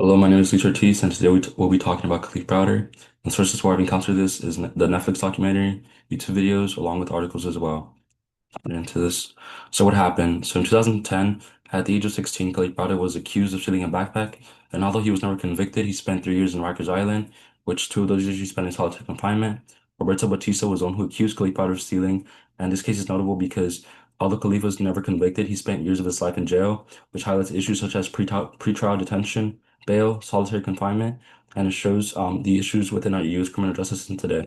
Hello, my name is Lee Ortiz, and today we'll be talking about Khalif Browder. And sources where I've encountered this is the Netflix documentary, YouTube videos, along with articles as well. Into this. So what happened? So in 2010, at the age of 16, Khalif Browder was accused of stealing a backpack, and although he was never convicted, he spent 3 years in Rikers Island, which 2 of those years he spent in solitary confinement. Roberto Batista was the one who accused Khalif Browder of stealing, and this case is notable because although Khalif was never convicted, he spent years of his life in jail, which highlights issues such as pretrial detention, bail, solitary confinement, and it shows the issues within our U.S. criminal justice system today.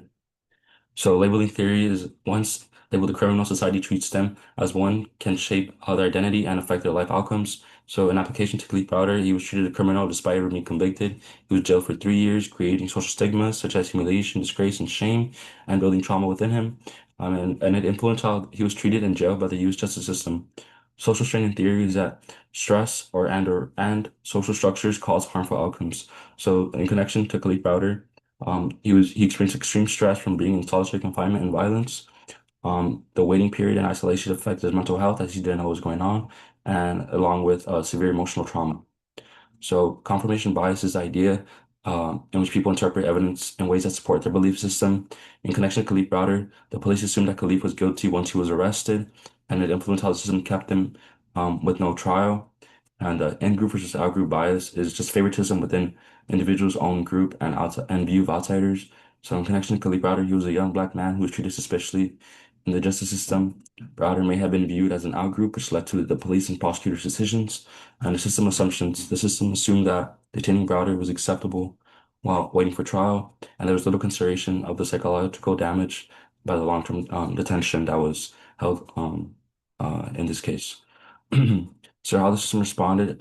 So labeling theory is once labeled a criminal, society treats them as one can shape how their identity and affect their life outcomes. So in application to Khalif Browder, he was treated a criminal despite ever being convicted. He was jailed for 3 years, creating social stigmas such as humiliation, disgrace, and shame, and building trauma within him. And it influenced how he was treated in jail by the U.S. justice system. Social strain in theory is that stress and social structures cause harmful outcomes. So in connection to Khalif Browder, he experienced extreme stress from being in solitary confinement and violence. The waiting period and isolation affected his mental health as he didn't know what was going on, and along with severe emotional trauma. So confirmation bias is the idea in which people interpret evidence in ways that support their belief system. In connection to Khalif Browder, the police assumed that Khalif was guilty once he was arrested, and it influenced how the system kept him with no trial. And in-group versus out-group bias is just favoritism within individuals' own group and outside and view of outsiders. So in connection to Khalif Browder, he was a young black man who was treated suspiciously in the justice system. Browder may have been viewed as an out-group, which led to the police and prosecutors' decisions and the system assumptions. The system assumed that detaining Browder was acceptable while waiting for trial, and there was little consideration of the psychological damage by the long-term detention that was held in this case. So how the system responded,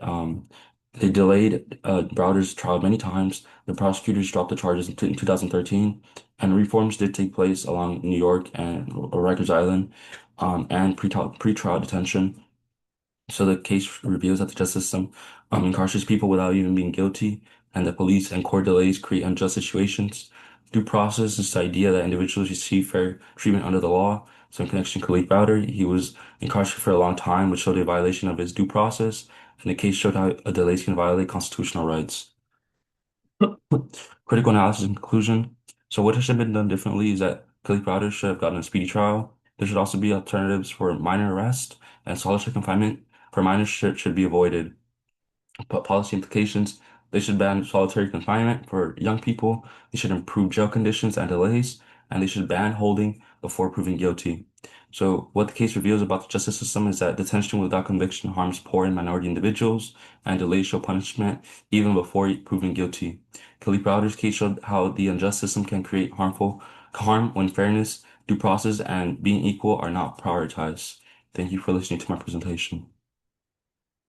they delayed Browder's trial many times. The prosecutors dropped the charges in 2013, and reforms did take place along New York and Rikers Island, and pretrial detention. So the case reveals that the justice system incarcerates people without even being guilty, and the police and court delays create unjust situations. Due process is the idea that individuals receive fair treatment under the law. So in connection to Khalid Browder, he was incarcerated for a long time, which showed a violation of his due process, and the case showed how a delay can violate constitutional rights. Critical analysis and conclusion. So what should have been done differently is that Khalid Browder should have gotten a speedy trial. There should also be alternatives for minor arrest, and solitary confinement for minors should be avoided. But policy implications, they should ban solitary confinement for young people. They should improve jail conditions and delays, and they should ban holding before proving guilty. So what the case reveals about the justice system is that detention without conviction harms poor and minority individuals, and delays show punishment even before proving guilty. Khalif Browder's case showed how the unjust system can create harmful harm when fairness, due process, and being equal are not prioritized. Thank you for listening to my presentation.